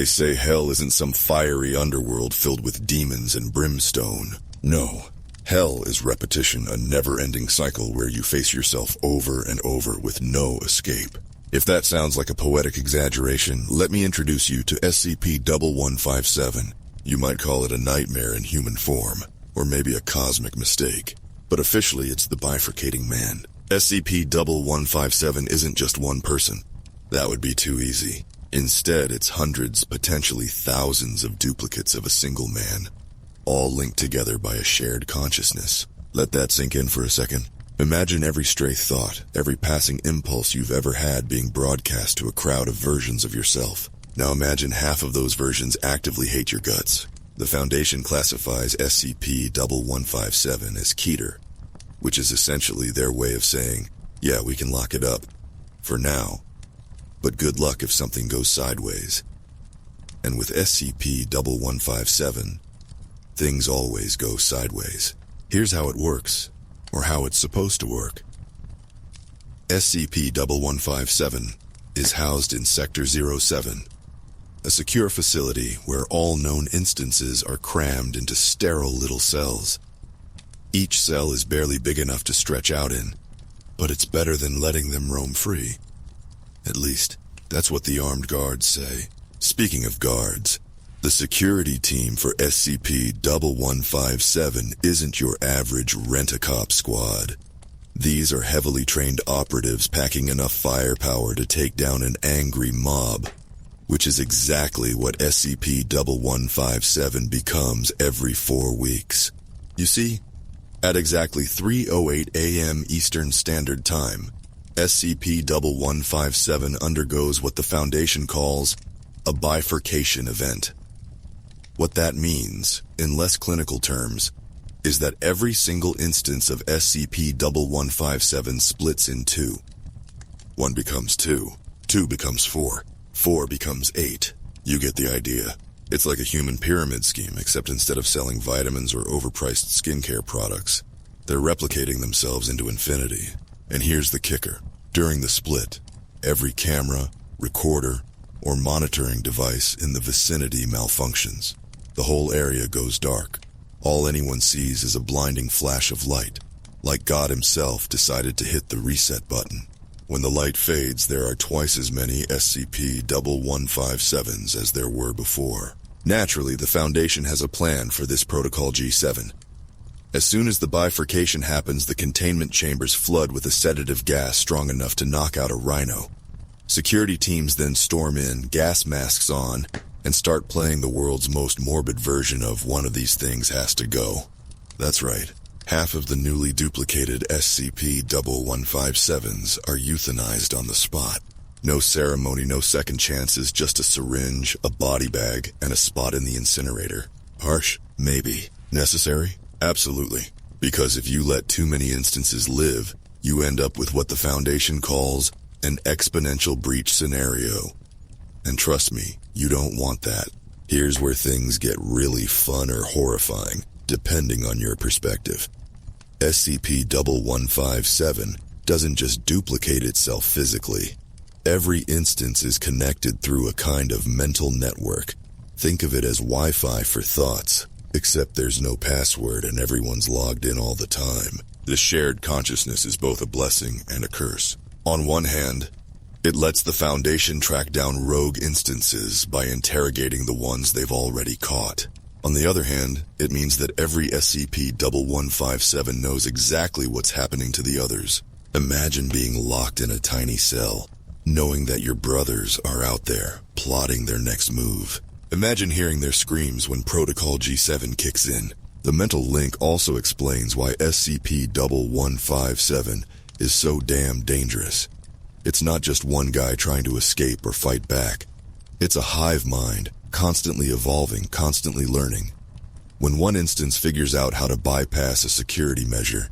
They say hell isn't some fiery underworld filled with demons and brimstone. No. Hell is repetition, a never-ending cycle where you face yourself over and over with no escape. If that sounds like a poetic exaggeration, let me introduce you to SCP-1157. You might call it a nightmare in human form, or maybe a cosmic mistake. But officially, it's the Bifurcating Man. SCP-1157 isn't just one person. That would be too easy. Instead, it's hundreds, potentially thousands of duplicates of a single man, all linked together by a shared consciousness. Let that sink in for a second. Imagine every stray thought, every passing impulse you've ever had being broadcast to a crowd of versions of yourself. Now imagine half of those versions actively hate your guts. The Foundation classifies SCP-1157 as Keter, which is essentially their way of saying, yeah, we can lock it up. For now. But good luck if something goes sideways. And with SCP-1157, things always go sideways. Here's how it works, or how it's supposed to work. SCP-1157 is housed in Sector 07, a secure facility where all known instances are crammed into sterile little cells. Each cell is barely big enough to stretch out in, but it's better than letting them roam free. At least, that's what the armed guards say. Speaking of guards, the security team for SCP-1157 isn't your average rent-a-cop squad. These are heavily trained operatives packing enough firepower to take down an angry mob, which is exactly what SCP-1157 becomes every 4 weeks. You see, at exactly 3:08 a.m. Eastern Standard Time, SCP-1157 undergoes what the Foundation calls a bifurcation event. What that means, in less clinical terms, is that every single instance of SCP-1157 splits in two. 1 becomes 2, 2 becomes 4, 4 becomes 8. You get the idea. It's like a human pyramid scheme, except instead of selling vitamins or overpriced skincare products, they're replicating themselves into infinity. And here's the kicker. During the split, every camera, recorder, or monitoring device in the vicinity malfunctions. The whole area goes dark. All anyone sees is a blinding flash of light, like God himself decided to hit the reset button. When the light fades, there are twice as many SCP-1157s as there were before. Naturally, the Foundation has a plan for this Protocol G7. As soon as the bifurcation happens, the containment chambers flood with a sedative gas strong enough to knock out a rhino. Security teams then storm in, gas masks on, and start playing the world's most morbid version of One of These Things Has to Go. That's right. Half of the newly duplicated SCP-1157s are euthanized on the spot. No ceremony, no second chances, just a syringe, a body bag, and a spot in the incinerator. Harsh? Maybe. Necessary? Absolutely. Because if you let too many instances live, you end up with what the Foundation calls an exponential breach scenario. And trust me, you don't want that. Here's where things get really fun or horrifying, depending on your perspective. SCP-1157 doesn't just duplicate itself physically. Every instance is connected through a kind of mental network. Think of it as Wi-Fi for thoughts, except there's no password and everyone's logged in all the time. This shared consciousness is both a blessing and a curse. On one hand, it lets the Foundation track down rogue instances by interrogating the ones they've already caught. On the other hand, it means that every SCP-1157 knows exactly what's happening to the others. Imagine being locked in a tiny cell, knowing that your brothers are out there, plotting their next move. Imagine hearing their screams when Protocol G7 kicks in. The mental link also explains why SCP-1157 is so damn dangerous. It's not just one guy trying to escape or fight back. It's a hive mind, constantly evolving, constantly learning. When one instance figures out how to bypass a security measure,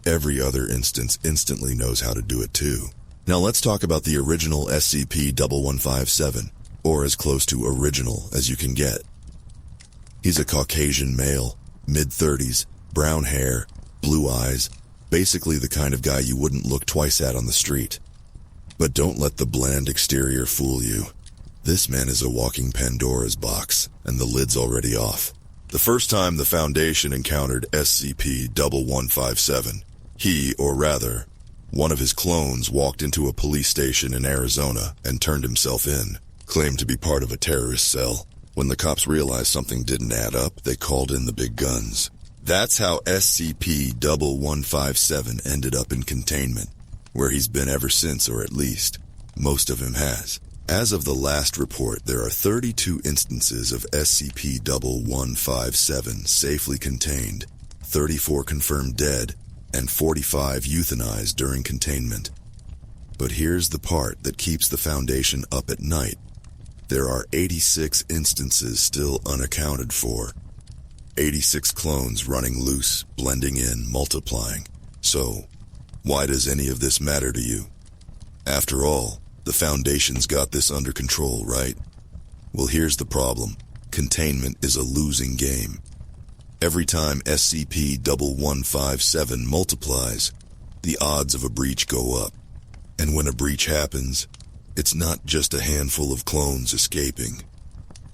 every other instance instantly knows how to do it too. Now let's talk about the original SCP-1157, or as close to original as you can get. He's a Caucasian male, mid-30s, brown hair, blue eyes, basically the kind of guy you wouldn't look twice at on the street. But don't let the bland exterior fool you. This man is a walking Pandora's box, and the lid's already off. The first time the Foundation encountered SCP-1157, he, or rather, one of his clones walked into a police station in Arizona and turned himself in, claimed to be part of a terrorist cell. When the cops realized something didn't add up, they called in the big guns. That's how SCP-1157 ended up in containment, where he's been ever since, or at least, most of him has. As of the last report, there are 32 instances of SCP-1157 safely contained, 34 confirmed dead, and 45 euthanized during containment. But here's the part that keeps the Foundation up at night. There are 86 instances still unaccounted for. 86 clones running loose, blending in, multiplying. So, why does any of this matter to you? After all, the Foundation's got this under control, right? Well, here's the problem. Containment is a losing game. Every time SCP-1157 multiplies, the odds of a breach go up. And when a breach happens, it's not just a handful of clones escaping.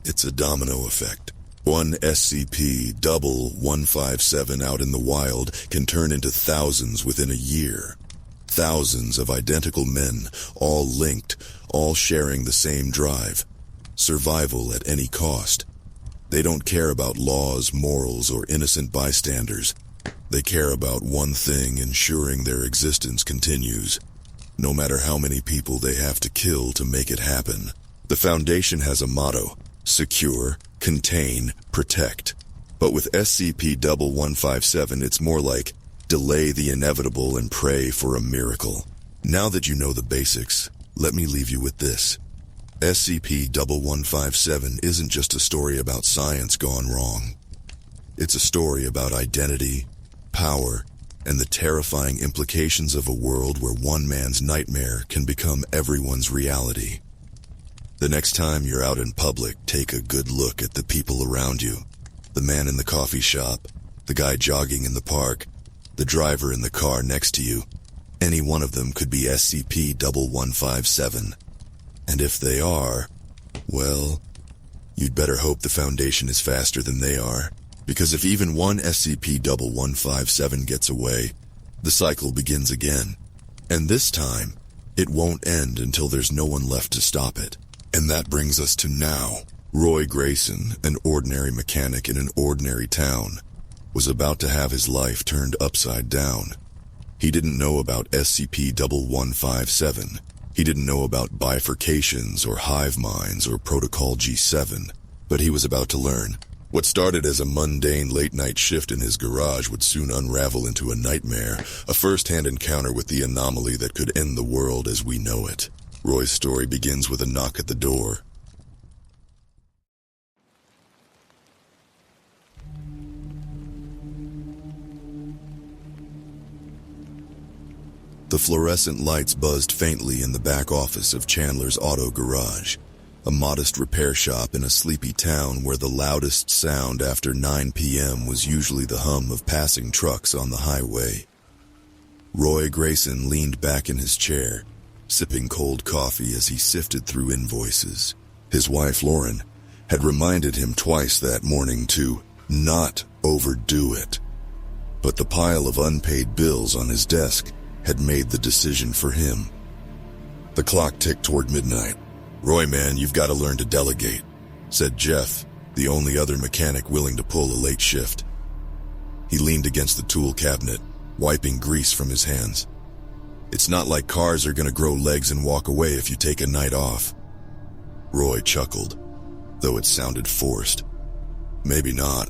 It's a domino effect. One SCP-1157 out in the wild can turn into thousands within a year. Thousands of identical men, all linked, all sharing the same drive. Survival at any cost. They don't care about laws, morals, or innocent bystanders. They care about one thing, ensuring their existence continues, no matter how many people they have to kill to make it happen. The Foundation has a motto: secure, contain, protect. But with SCP-1157, it's more like delay the inevitable and pray for a miracle. Now that you know the basics, let me leave you with this. SCP-1157 isn't just a story about science gone wrong. It's a story about identity, power, and the terrifying implications of a world where one man's nightmare can become everyone's reality. The next time you're out in public, take a good look at the people around you. The man in the coffee shop, the guy jogging in the park, the driver in the car next to you. Any one of them could be SCP-1157. And if they are, well, you'd better hope the Foundation is faster than they are. Because if even one SCP-1157 gets away, the cycle begins again. And this time, it won't end until there's no one left to stop it. And that brings us to now. Roy Grayson, an ordinary mechanic in an ordinary town, was about to have his life turned upside down. He didn't know about SCP-1157. He didn't know about bifurcations or hive minds or Protocol G7. But he was about to learn. What started as a mundane late-night shift in his garage would soon unravel into a nightmare, a first-hand encounter with the anomaly that could end the world as we know it. Roy's story begins with a knock at the door. The fluorescent lights buzzed faintly in the back office of Chandler's Auto Garage, a modest repair shop in a sleepy town where the loudest sound after 9 p.m. was usually the hum of passing trucks on the highway. Roy Grayson leaned back in his chair, sipping cold coffee as he sifted through invoices. His wife, Lauren, had reminded him twice that morning to not overdo it. But the pile of unpaid bills on his desk had made the decision for him. The clock ticked toward midnight. "Roy, man, you've got to learn to delegate," said Jeff, the only other mechanic willing to pull a late shift. He leaned against the tool cabinet, wiping grease from his hands. "It's not like cars are going to grow legs and walk away if you take a night off." Roy chuckled, though it sounded forced. "Maybe not,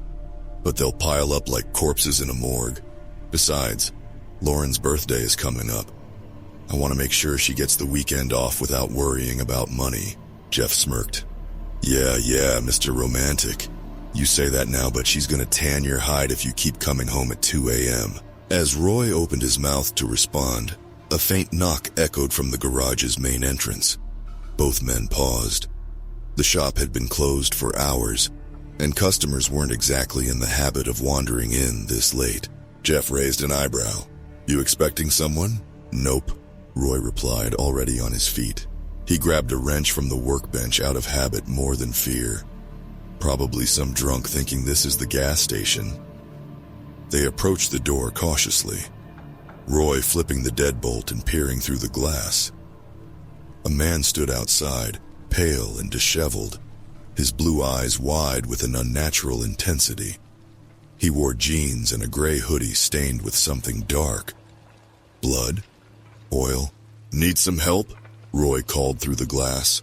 but they'll pile up like corpses in a morgue. Besides, Lauren's birthday is coming up. I want to make sure she gets the weekend off without worrying about money." Jeff smirked. Yeah, Mr. Romantic. You say that now, but she's going to tan your hide if you keep coming home at 2 a.m. As Roy opened his mouth to respond, a faint knock echoed from the garage's main entrance. Both men paused. The shop had been closed for hours, and customers weren't exactly in the habit of wandering in this late. Jeff raised an eyebrow. "You expecting someone?" "Nope," Roy replied, already on his feet. He grabbed a wrench from the workbench out of habit more than fear. Probably some drunk thinking this is the gas station. They approached the door cautiously, Roy flipping the deadbolt and peering through the glass. A man stood outside, pale and disheveled, his blue eyes wide with an unnatural intensity. He wore jeans and a gray hoodie stained with something dark. Blood? Oil? Need some help? Roy called through the glass.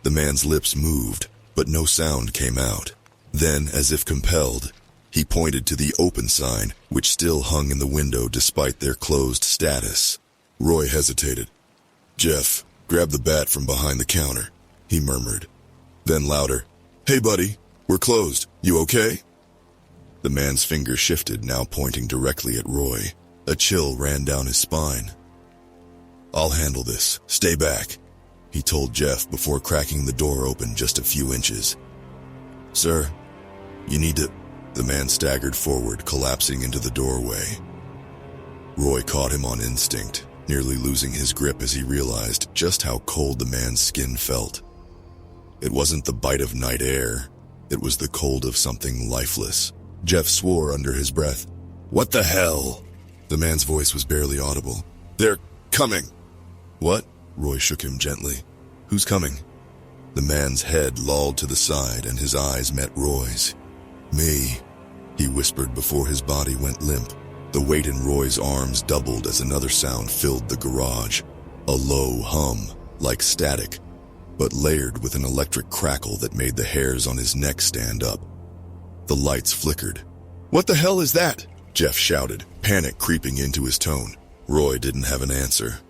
The man's lips moved, but no sound came out. Then, as if compelled, he pointed to the open sign, which still hung in the window despite their closed status. Roy hesitated. "Jeff, grab the bat from behind the counter," he murmured. Then louder, "Hey buddy, we're closed. You okay?" The man's finger shifted, now pointing directly at Roy. A chill ran down his spine. "I'll handle this. Stay back," he told Jeff before cracking the door open just a few inches. "Sir, you need to..." The man staggered forward, collapsing into the doorway. Roy caught him on instinct, nearly losing his grip as he realized just how cold the man's skin felt. It wasn't the bite of night air, it was the cold of something lifeless. Jeff swore under his breath. "What the hell?" The man's voice was barely audible. "They're coming." "What?" Roy shook him gently. "Who's coming?" The man's head lolled to the side and his eyes met Roy's. "Me," he whispered before his body went limp. The weight in Roy's arms doubled as another sound filled the garage. A low hum, like static, but layered with an electric crackle that made the hairs on his neck stand up. The lights flickered. "What the hell is that?" Jeff shouted, panic creeping into his tone. Roy didn't have an answer.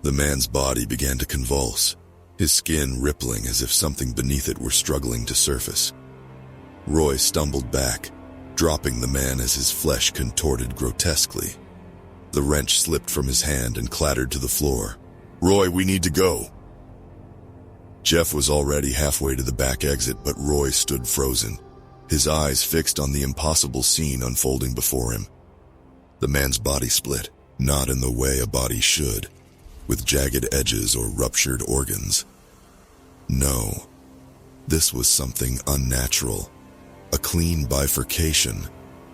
The man's body began to convulse, his skin rippling as if something beneath it were struggling to surface. Roy stumbled back, dropping the man as his flesh contorted grotesquely. The wrench slipped from his hand and clattered to the floor. "Roy, we need to go." Jeff was already halfway to the back exit, but Roy stood frozen, his eyes fixed on the impossible scene unfolding before him. The man's body split, not in the way a body should, with jagged edges or ruptured organs. No, this was something unnatural. A clean bifurcation,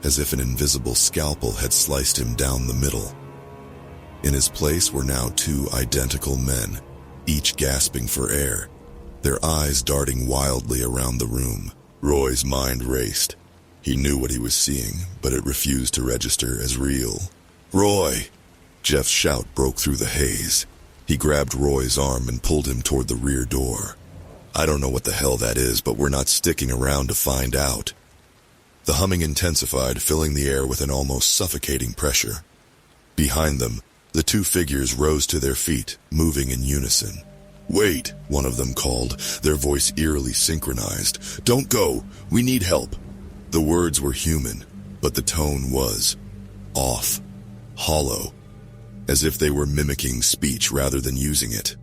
as if an invisible scalpel had sliced him down the middle. In his place were now two identical men, each gasping for air, their eyes darting wildly around the room. Roy's mind raced. He knew what he was seeing, but it refused to register as real. "Roy!" Jeff's shout broke through the haze. He grabbed Roy's arm and pulled him toward the rear door. "I don't know what the hell that is, but we're not sticking around to find out." The humming intensified, filling the air with an almost suffocating pressure. Behind them, the two figures rose to their feet, moving in unison. "Wait," one of them called, their voice eerily synchronized. "Don't go, we need help." The words were human, but the tone was off, hollow, as if they were mimicking speech rather than using it.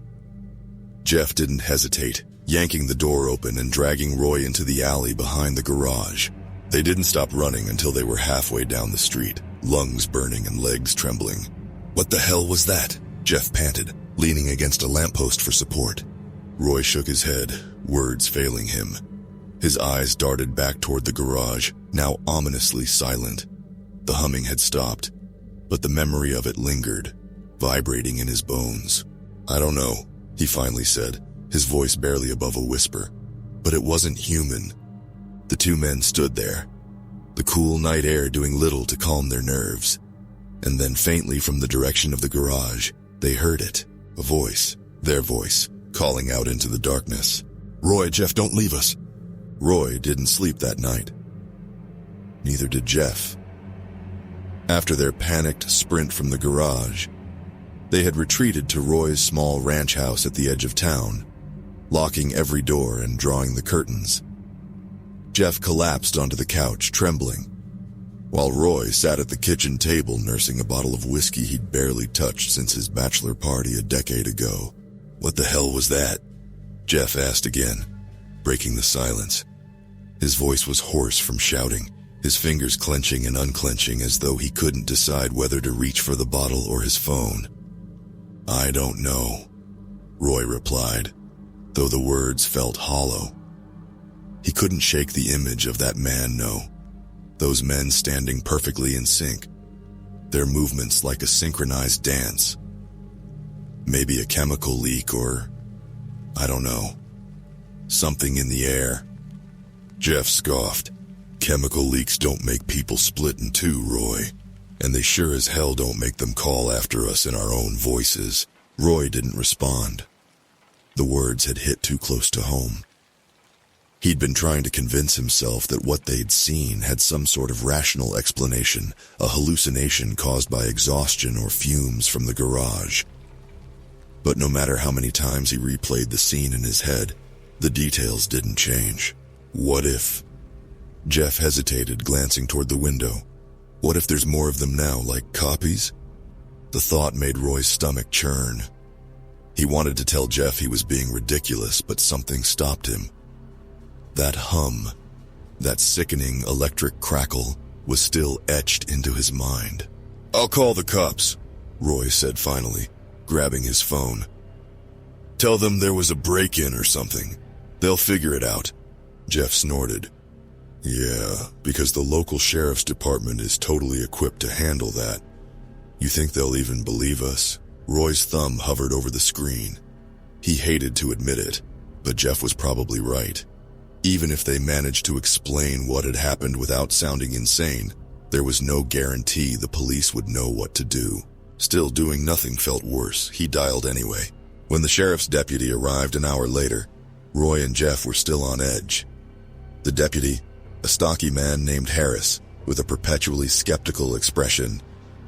Jeff didn't hesitate, yanking the door open and dragging Roy into the alley behind the garage. They didn't stop running until they were halfway down the street, lungs burning and legs trembling. "What the hell was that?" Jeff panted, leaning against a lamppost for support. Roy shook his head, words failing him. His eyes darted back toward the garage, now ominously silent. The humming had stopped, but the memory of it lingered, vibrating in his bones. "I don't know," he finally said, his voice barely above a whisper. But it wasn't human. The two men stood there, the cool night air doing little to calm their nerves. And then faintly from the direction of the garage, they heard it, a voice, their voice, calling out into the darkness. "Roy, Jeff, don't leave us." Roy didn't sleep that night. Neither did Jeff. After their panicked sprint from the garage, they had retreated to Roy's small ranch house at the edge of town, locking every door and drawing the curtains. Jeff collapsed onto the couch, trembling, while Roy sat at the kitchen table nursing a bottle of whiskey he'd barely touched since his bachelor party a decade ago. "What the hell was that?" Jeff asked again, breaking the silence. His voice was hoarse from shouting, his fingers clenching and unclenching as though he couldn't decide whether to reach for the bottle or his phone. "I don't know." Roy replied, though the words felt hollow. He couldn't shake the image of that man, no. Those men standing perfectly in sync, their movements like a synchronized dance. Maybe a chemical leak or, I don't know, something in the air. Jeff scoffed. Chemical leaks don't make people split in two, Roy. And they sure as hell don't make them call after us in our own voices. Roy didn't respond. The words had hit too close to home. He'd been trying to convince himself that what they'd seen had some sort of rational explanation, a hallucination caused by exhaustion or fumes from the garage. But no matter how many times he replayed the scene in his head, the details didn't change. What if? Jeff hesitated, glancing toward the window. What if there's more of them now, like copies? The thought made Roy's stomach churn. He wanted to tell Jeff he was being ridiculous, but something stopped him. That hum, that sickening electric crackle, was still etched into his mind. "I'll call the cops," Roy said finally, grabbing his phone. "Tell them there was a break-in or something. They'll figure it out." Jeff snorted. "Yeah, because the local sheriff's department is totally equipped to handle that. You think they'll even believe us?" Roy's thumb hovered over the screen. He hated to admit it, but Jeff was probably right. Even if they managed to explain what had happened without sounding insane, there was no guarantee the police would know what to do. Still, doing nothing felt worse. He dialed anyway. When the sheriff's deputy arrived an hour later, Roy and Jeff were still on edge. The deputy, a stocky man named Harris, with a perpetually skeptical expression,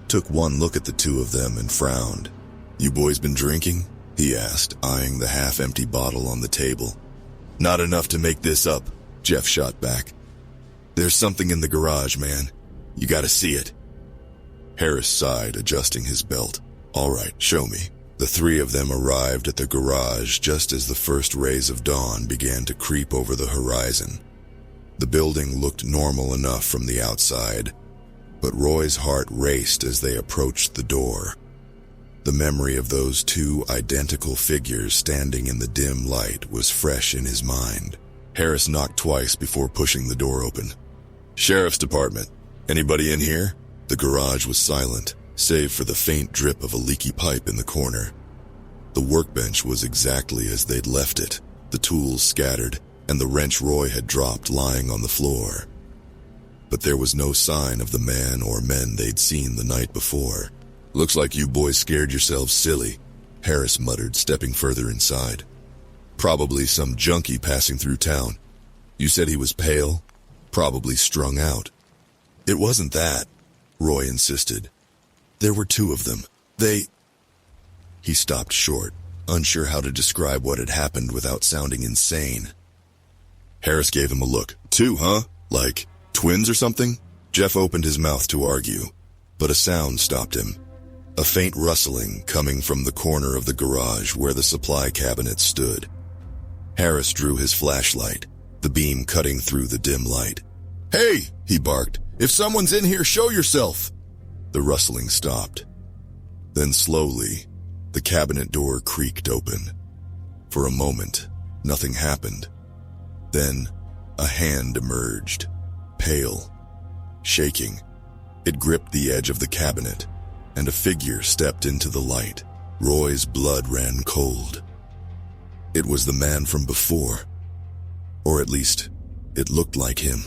took one look at the two of them and frowned. "You boys been drinking?" he asked, eyeing the half-empty bottle on the table. "Not enough to make this up," Jeff shot back. "There's something in the garage, man. You gotta see it." Harris sighed, adjusting his belt. "All right, show me." The three of them arrived at the garage just as the first rays of dawn began to creep over the horizon. The building looked normal enough from the outside, but Roy's heart raced as they approached the door. The memory of those two identical figures standing in the dim light was fresh in his mind. Harris knocked twice before pushing the door open. "Sheriff's Department. Anybody in here?" The garage was silent, save for the faint drip of a leaky pipe in the corner. The workbench was exactly as they'd left it, the tools scattered, and the wrench Roy had dropped lying on the floor. But there was no sign of the man or men they'd seen the night before. "Looks like you boys scared yourselves silly," Harris muttered, stepping further inside. "Probably some junkie passing through town. You said he was pale? Probably strung out." "It wasn't that," Roy insisted. "There were two of them. He stopped short, unsure how to describe what had happened without sounding insane. Harris gave him a look. "Two, huh? Like twins or something?" Jeff opened his mouth to argue, but a sound stopped him. A faint rustling coming from the corner of the garage where the supply cabinet stood. Harris drew his flashlight, the beam cutting through the dim light. "Hey!" he barked. "If someone's in here, show yourself!" The rustling stopped. Then slowly, the cabinet door creaked open. For a moment, nothing happened. Then, a hand emerged, pale, shaking. It gripped the edge of the cabinet, and a figure stepped into the light. Roy's blood ran cold. It was the man from before. Or at least, it looked like him.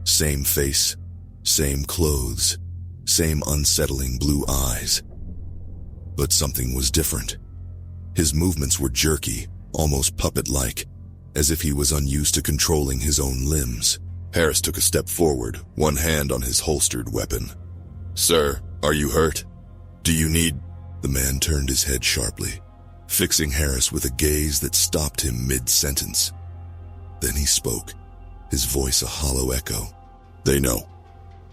Same face, same clothes, same unsettling blue eyes. But something was different. His movements were jerky, almost puppet-like, as if he was unused to controlling his own limbs. Harris took a step forward, one hand on his holstered weapon. "Sir, are you hurt? Do you need—" The man turned his head sharply, fixing Harris with a gaze that stopped him mid-sentence. Then he spoke, his voice a hollow echo. "They know."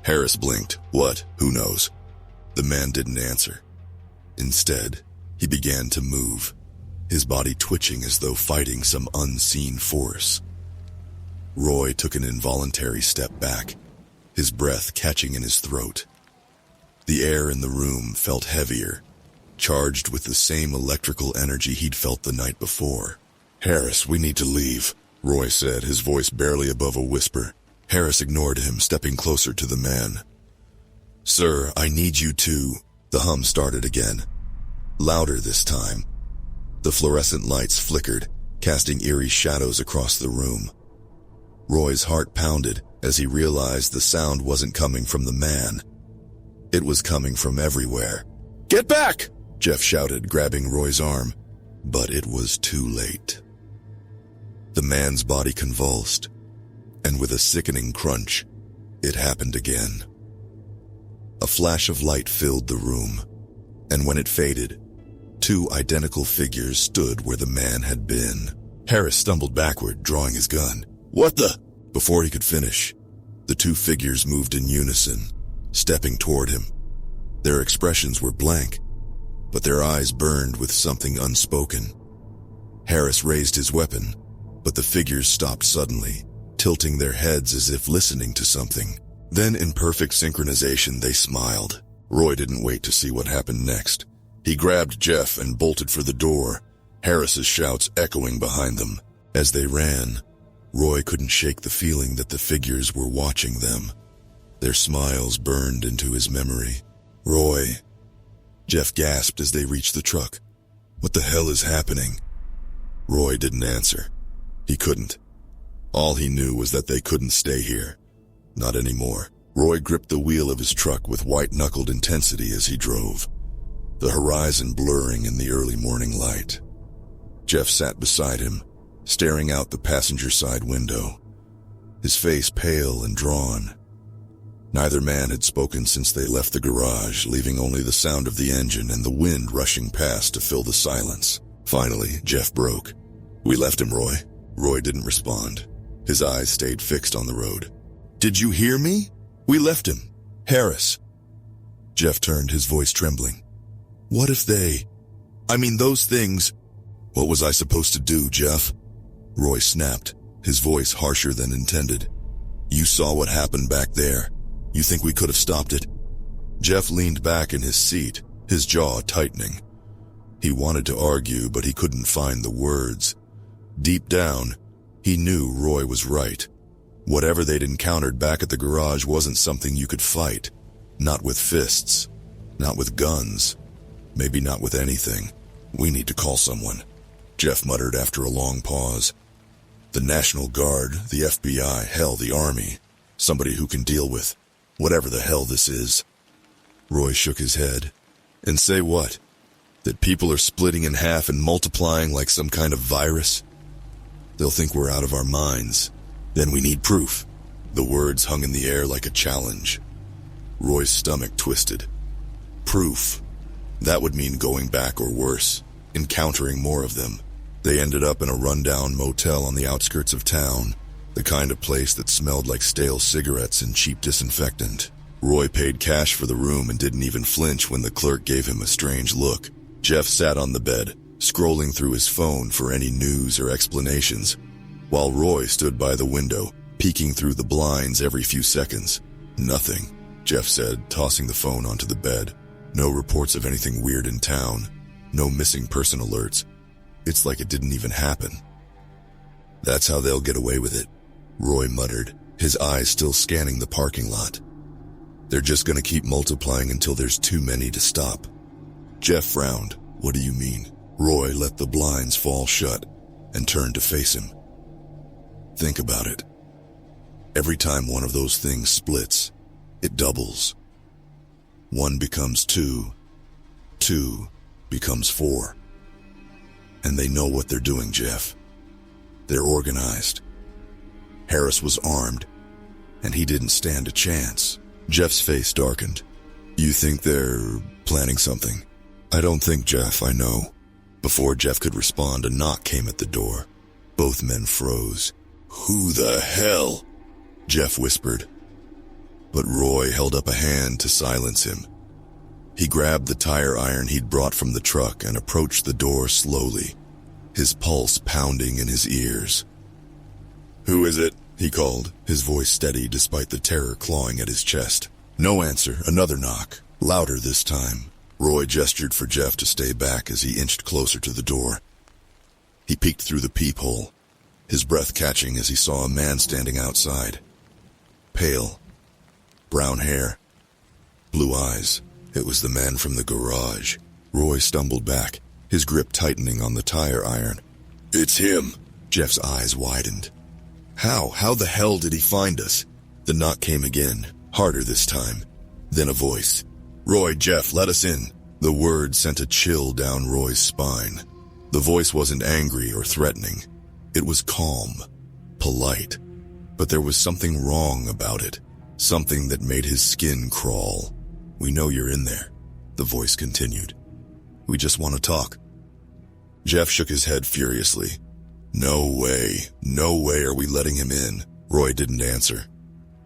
Harris blinked. "What? Who knows?" The man didn't answer. Instead, he began to move, his body twitching as though fighting some unseen force. Roy took an involuntary step back, his breath catching in his throat. The air in the room felt heavier, charged with the same electrical energy he'd felt the night before. "Harris, we need to leave," Roy said, his voice barely above a whisper. Harris ignored him, stepping closer to the man. "Sir, I need you to—" The hum started again. Louder this time. The fluorescent lights flickered, casting eerie shadows across the room. Roy's heart pounded as he realized the sound wasn't coming from the man. It was coming from everywhere. "Get back!" Jeff shouted, grabbing Roy's arm. But it was too late. The man's body convulsed, and with a sickening crunch, it happened again. A flash of light filled the room, and when it faded, two identical figures stood where the man had been. Harris stumbled backward, drawing his gun. "What the—" Before he could finish, the two figures moved in unison, stepping toward him. Their expressions were blank, but their eyes burned with something unspoken. Harris raised his weapon, but the figures stopped suddenly, tilting their heads as if listening to something. Then, in perfect synchronization, they smiled. Roy didn't wait to see what happened next. He grabbed Jeff and bolted for the door, Harris's shouts echoing behind them. As they ran, Roy couldn't shake the feeling that the figures were watching them. Their smiles burned into his memory. "Roy," Jeff gasped as they reached the truck. "What the hell is happening?" Roy didn't answer. He couldn't. All he knew was that they couldn't stay here. Not anymore. Roy gripped the wheel of his truck with white-knuckled intensity as he drove, the horizon blurring in the early morning light. Jeff sat beside him, staring out the passenger side window, his face pale and drawn. Neither man had spoken since they left the garage, leaving only the sound of the engine and the wind rushing past to fill the silence. Finally, Jeff broke. "We left him, Roy." Roy didn't respond. His eyes stayed fixed on the road. "Did you hear me? We left him. Harris." Jeff turned, his voice trembling. "What if those things—" "What was I supposed to do, Jeff?" Roy snapped, his voice harsher than intended. "You saw what happened back there. You think we could have stopped it?" Jeff leaned back in his seat, his jaw tightening. He wanted to argue, but he couldn't find the words. Deep down, he knew Roy was right. Whatever they'd encountered back at the garage wasn't something you could fight. Not with fists. Not with guns. Maybe not with anything. "We need to call someone," Jeff muttered after a long pause. "The National Guard, the FBI, hell, the Army. Somebody who can deal with whatever the hell this is." Roy shook his head. "And say what? That people are splitting in half and multiplying like some kind of virus? They'll think we're out of our minds. Then we need proof." The words hung in the air like a challenge. Roy's stomach twisted. Proof. That would mean going back or worse, encountering more of them. They ended up in a rundown motel on the outskirts of town, the kind of place that smelled like stale cigarettes and cheap disinfectant. Roy paid cash for the room and didn't even flinch when the clerk gave him a strange look. Jeff sat on the bed, scrolling through his phone for any news or explanations, while Roy stood by the window, peeking through the blinds every few seconds. "Nothing," Jeff said, tossing the phone onto the bed. "No reports of anything weird in town. No missing person alerts. It's like it didn't even happen." "That's how they'll get away with it," Roy muttered, his eyes still scanning the parking lot. "They're just gonna keep multiplying until there's too many to stop." Jeff frowned. "What do you mean?" Roy let the blinds fall shut and turned to face him. "Think about it. Every time one of those things splits, it doubles. 1 becomes 2, 2 becomes 4. And they know what they're doing, Jeff. They're organized. Harris was armed, and he didn't stand a chance." Jeff's face darkened. "You think they're planning something?" "I don't think, Jeff, I know." Before Jeff could respond, a knock came at the door. Both men froze. "Who the hell?" Jeff whispered. But Roy held up a hand to silence him. He grabbed the tire iron he'd brought from the truck and approached the door slowly, his pulse pounding in his ears. "Who is it?" he called, his voice steady despite the terror clawing at his chest. No answer, another knock, louder this time. Roy gestured for Jeff to stay back as he inched closer to the door. He peeked through the peephole, his breath catching as he saw a man standing outside. Pale, brown hair, blue eyes. It was the man from the garage. Roy stumbled back, his grip tightening on the tire iron. "It's him!" Jeff's eyes widened. How the hell did he find us? The knock came again, harder this time. Then a voice. "Roy, Jeff, let us in." The word sent a chill down Roy's spine. The voice wasn't angry or threatening. It was calm, polite, but there was something wrong about it, something that made his skin crawl. "We know you're in there," the voice continued. "We just want to talk." Jeff shook his head furiously. No way are we letting him in." Roy didn't answer.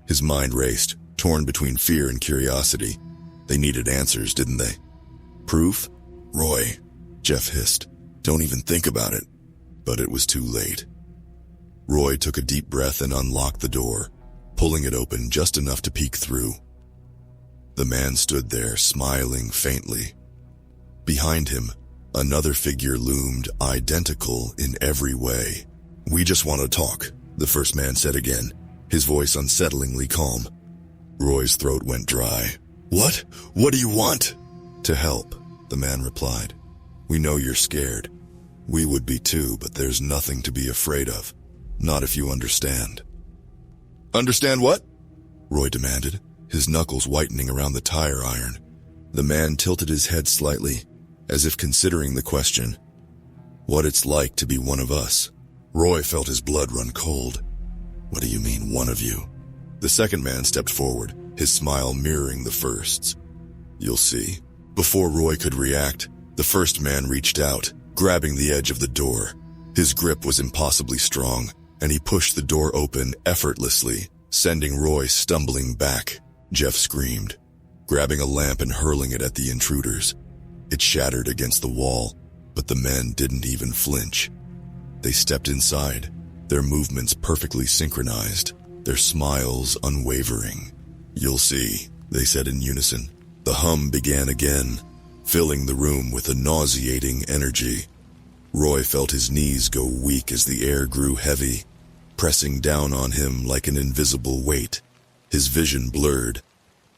His mind raced, torn between fear and curiosity. They needed answers, didn't they? "Proof?" "Roy," Jeff hissed, "don't even think about it." But it was too late. Roy took a deep breath and unlocked the door, pulling it open just enough to peek through. The man stood there, smiling faintly. Behind him, another figure loomed, identical in every way. "We just want to talk," the first man said again, his voice unsettlingly calm. Roy's throat went dry. What do you want?" "To help," the man replied. "We know you're scared. We would be too, but there's nothing to be afraid of. Not if you understand." "Understand what?" Roy demanded, his knuckles whitening around the tire iron. The man tilted his head slightly, as if considering the question. "What it's like to be one of us." Roy felt his blood run cold. "What do you mean, one of you?" The second man stepped forward, his smile mirroring the first's. "You'll see." Before Roy could react, the first man reached out, grabbing the edge of the door. His grip was impossibly strong, and he pushed the door open effortlessly, sending Roy stumbling back. Jeff screamed, grabbing a lamp and hurling it at the intruders. It shattered against the wall, but the men didn't even flinch. They stepped inside, their movements perfectly synchronized, their smiles unwavering. "You'll see," they said in unison. The hum began again, filling the room with a nauseating energy. Roy felt his knees go weak as the air grew heavy, pressing down on him like an invisible weight. His vision blurred,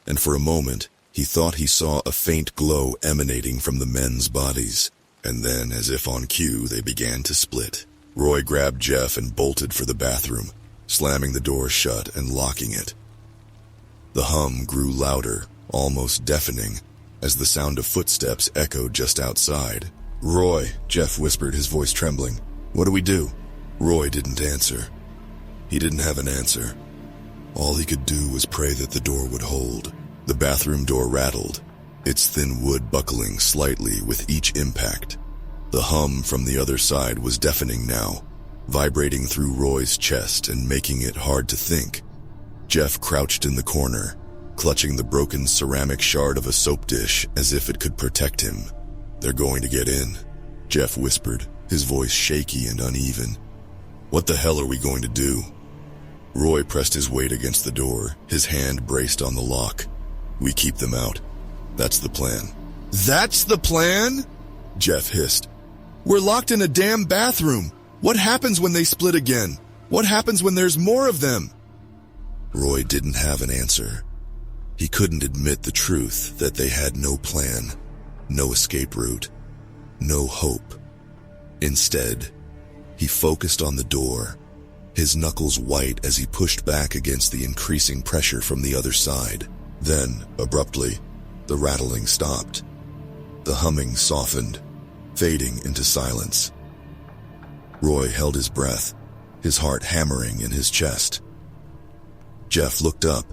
and for a moment, he thought he saw a faint glow emanating from the men's bodies. And then, as if on cue, they began to split. Roy grabbed Jeff and bolted for the bathroom, slamming the door shut and locking it. The hum grew louder, almost deafening, as the sound of footsteps echoed just outside. "Roy," Jeff whispered, his voice trembling. "What do we do?" Roy didn't answer. He didn't have an answer. All he could do was pray that the door would hold. The bathroom door rattled, its thin wood buckling slightly with each impact. The hum from the other side was deafening now, vibrating through Roy's chest and making it hard to think. Jeff crouched in the corner, clutching the broken ceramic shard of a soap dish as if it could protect him. "They're going to get in," Jeff whispered, his voice shaky and uneven. "What the hell are we going to do?" Roy pressed his weight against the door, his hand braced on the lock. "We keep them out. That's the plan." "That's the plan?" Jeff hissed. "We're locked in a damn bathroom. What happens when they split again? What happens when there's more of them?" Roy didn't have an answer. He couldn't admit the truth that they had no plan, no escape route, no hope. Instead, he focused on the door, his knuckles white as he pushed back against the increasing pressure from the other side. Then, abruptly, the rattling stopped. The humming softened, fading into silence. Roy held his breath, his heart hammering in his chest. Jeff looked up,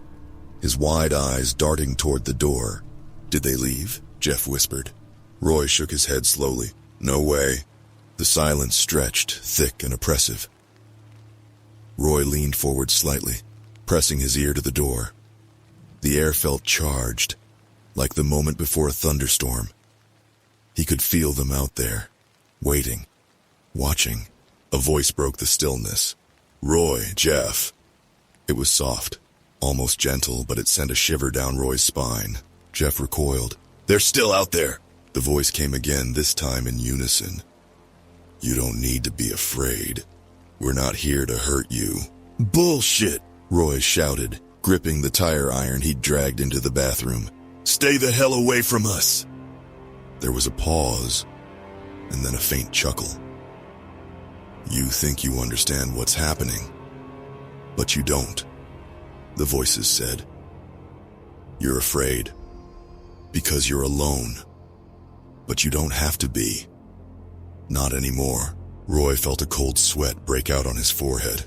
his wide eyes darting toward the door. "Did they leave?" Jeff whispered. Roy shook his head slowly. "No way." The silence stretched, thick and oppressive. Roy leaned forward slightly, pressing his ear to the door. The air felt charged, like the moment before a thunderstorm. He could feel them out there, waiting, watching. A voice broke the stillness. "Roy, Jeff." It was soft, almost gentle, but it sent a shiver down Roy's spine. Jeff recoiled, They're still out there. The voice came again, this time in unison. You don't need to be afraid. We're not here to hurt you. Bullshit, Roy shouted, gripping the tire iron he'd dragged into the bathroom. Stay the hell away from us. There was a pause, and then a faint chuckle. You think you understand what's happening, but you don't, the voices said. You're afraid because you're alone, but you don't have to be. Not anymore. Roy felt a cold sweat break out on his forehead.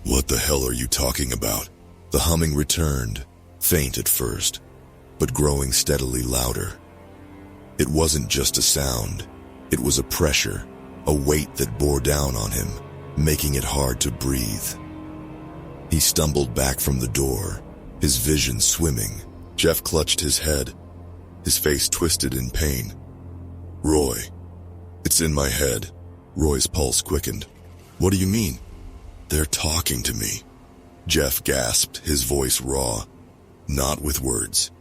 What the hell are you talking about? The humming returned, faint at first, but growing steadily louder. It wasn't just a sound. It was a pressure, a weight that bore down on him, making it hard to breathe. He stumbled back from the door, his vision swimming. Jeff clutched his head, his face twisted in pain. Roy, it's in my head. Roy's pulse quickened. What do you mean? They're talking to me. Jeff gasped, his voice raw. Not with words.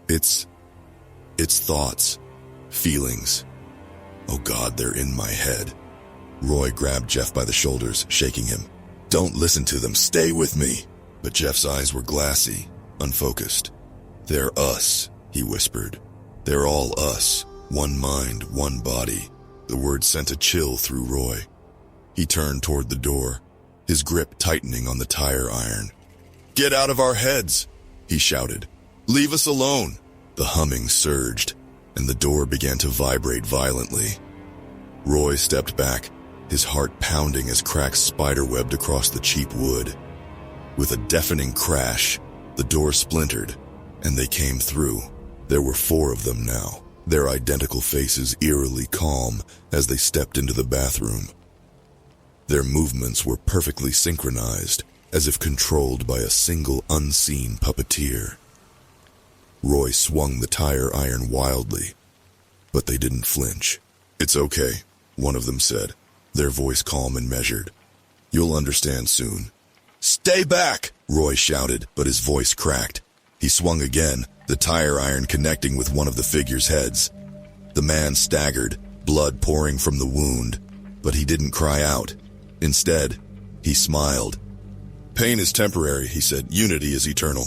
It's thoughts, feelings. Oh God, they're in my head. Roy grabbed Jeff by the shoulders, shaking him. Don't listen to them, stay with me. But Jeff's eyes were glassy, unfocused. They're us, he whispered. They're all us, one mind, one body. The word sent a chill through Roy. He turned toward the door, his grip tightening on the tire iron. Get out of our heads, he shouted. Leave us alone. The humming surged, and the door began to vibrate violently. Roy stepped back, his heart pounding as cracks spiderwebbed across the cheap wood. With a deafening crash, the door splintered, and they came through. There were 4 of them now, their identical faces eerily calm as they stepped into the bathroom. Their movements were perfectly synchronized, as if controlled by a single unseen puppeteer. Roy swung the tire iron wildly, but they didn't flinch. It's okay, one of them said, their voice calm and measured. You'll understand soon. Stay back, Roy shouted, but his voice cracked. He swung again, the tire iron connecting with one of the figure's heads. The man staggered, blood pouring from the wound, but he didn't cry out. Instead, he smiled. Pain is temporary, he said. Unity is eternal.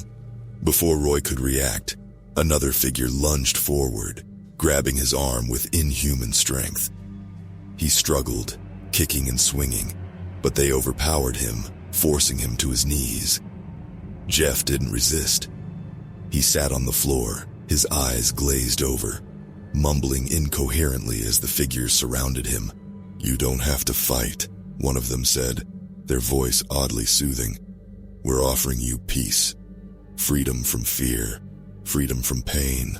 Before Roy could react, another figure lunged forward, grabbing his arm with inhuman strength. He struggled, kicking and swinging, but they overpowered him, forcing him to his knees. Jeff didn't resist. He sat on the floor, his eyes glazed over, mumbling incoherently as the figures surrounded him. You don't have to fight, one of them said, their voice oddly soothing. We're offering you peace, freedom from fear, freedom from pain.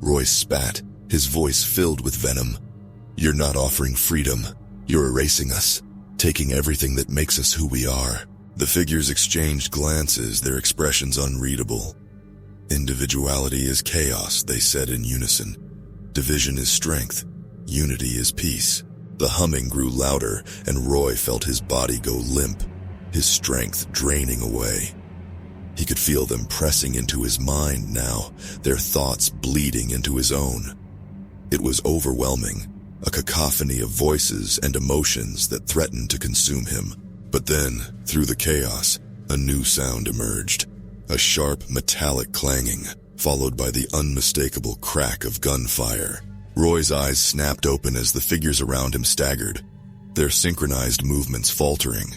Roy spat, his voice filled with venom. You're not offering freedom. You're erasing us, taking everything that makes us who we are. The figures exchanged glances, their expressions unreadable. Individuality is chaos, they said in unison. Division is strength. Unity is peace. The humming grew louder, and Roy felt his body go limp, his strength draining away. He could feel them pressing into his mind now, their thoughts bleeding into his own. It was overwhelming, a cacophony of voices and emotions that threatened to consume him. But then, through the chaos, a new sound emerged. A sharp, metallic clanging, followed by the unmistakable crack of gunfire. Roy's eyes snapped open as the figures around him staggered, their synchronized movements faltering.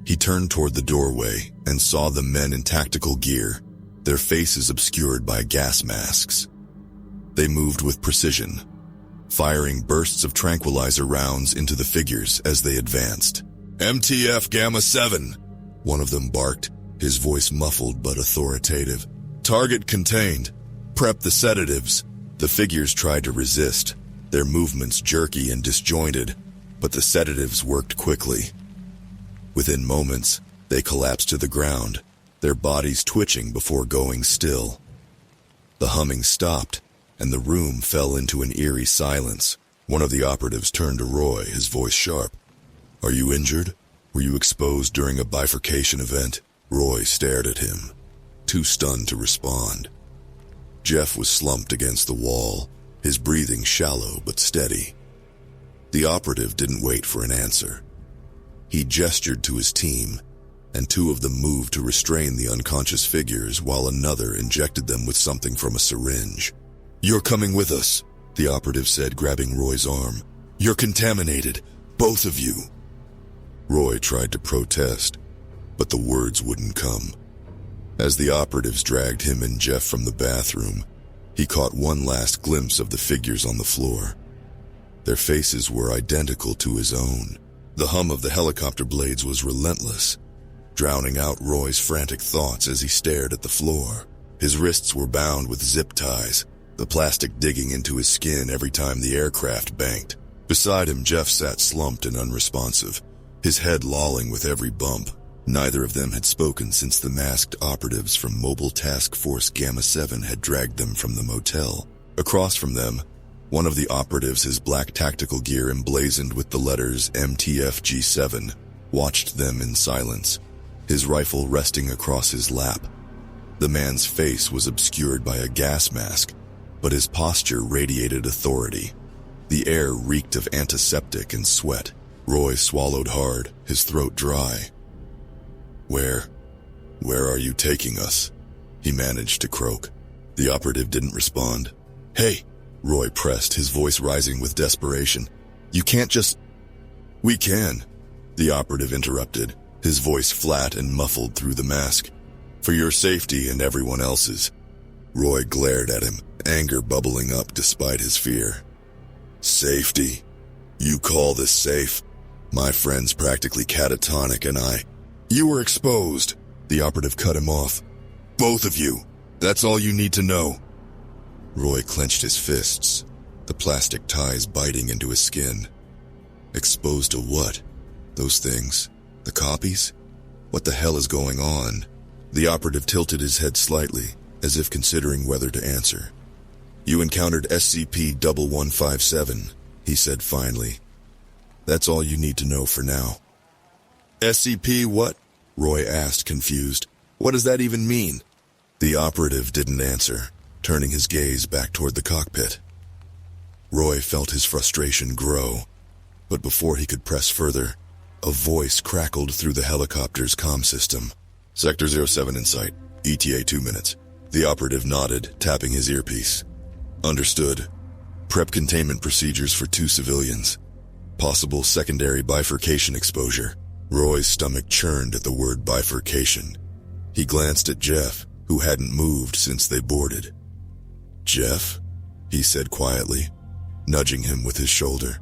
He turned toward the doorway and saw the men in tactical gear, their faces obscured by gas masks. They moved with precision, firing bursts of tranquilizer rounds into the figures as they advanced. MTF Gamma 7, one of them barked, his voice muffled but authoritative. Target contained. Prep the sedatives. The figures tried to resist, their movements jerky and disjointed, but the sedatives worked quickly. Within moments, they collapsed to the ground, their bodies twitching before going still. The humming stopped, and the room fell into an eerie silence. One of the operatives turned to Roy, his voice sharp. Are you injured? Were you exposed during a bifurcation event? Roy stared at him, too stunned to respond. Jeff was slumped against the wall, his breathing shallow but steady. The operative didn't wait for an answer. He gestured to his team, and two of them moved to restrain the unconscious figures while another injected them with something from a syringe. "You're coming with us," the operative said, grabbing Roy's arm. "You're contaminated, both of you." Roy tried to protest, but the words wouldn't come. As the operatives dragged him and Jeff from the bathroom, he caught one last glimpse of the figures on the floor. Their faces were identical to his own. The hum of the helicopter blades was relentless, drowning out Roy's frantic thoughts as he stared at the floor. His wrists were bound with zip ties, the plastic digging into his skin every time the aircraft banked. Beside him, Jeff sat slumped and unresponsive, his head lolling with every bump. Neither of them had spoken since the masked operatives from Mobile Task Force Gamma 7 had dragged them from the motel. Across from them, one of the operatives, his black tactical gear emblazoned with the letters MTFG7, watched them in silence, his rifle resting across his lap. The man's face was obscured by a gas mask, but his posture radiated authority. The air reeked of antiseptic and sweat. Roy swallowed hard, his throat dry. Where are you taking us?" he managed to croak. The operative didn't respond. "Hey," Roy pressed, his voice rising with desperation. "You can't just—" "We can," the operative interrupted, his voice flat and muffled through the mask. "For your safety and everyone else's." Roy glared at him, anger bubbling up despite his fear. "Safety? You call this safe? My friend's practically catatonic and You were exposed," the operative cut him off. "Both of you. That's all you need to know." Roy clenched his fists, the plastic ties biting into his skin. Exposed to what? Those things? The copies? What the hell is going on? The operative tilted his head slightly, as if considering whether to answer. "You encountered SCP-1157, he said finally. "That's all you need to know for now." "SCP what?" Roy asked, confused. "What does that even mean?" The operative didn't answer, turning his gaze back toward the cockpit. Roy felt his frustration grow, but before he could press further, a voice crackled through the helicopter's comm system. "Sector 07 in sight. ETA 2 minutes. The operative nodded, tapping his earpiece. "Understood. Prep containment procedures for 2 civilians. Possible secondary bifurcation exposure." Roy's stomach churned at the word bifurcation. He glanced at Jeff, who hadn't moved since they boarded. "Jeff?" he said quietly, nudging him with his shoulder.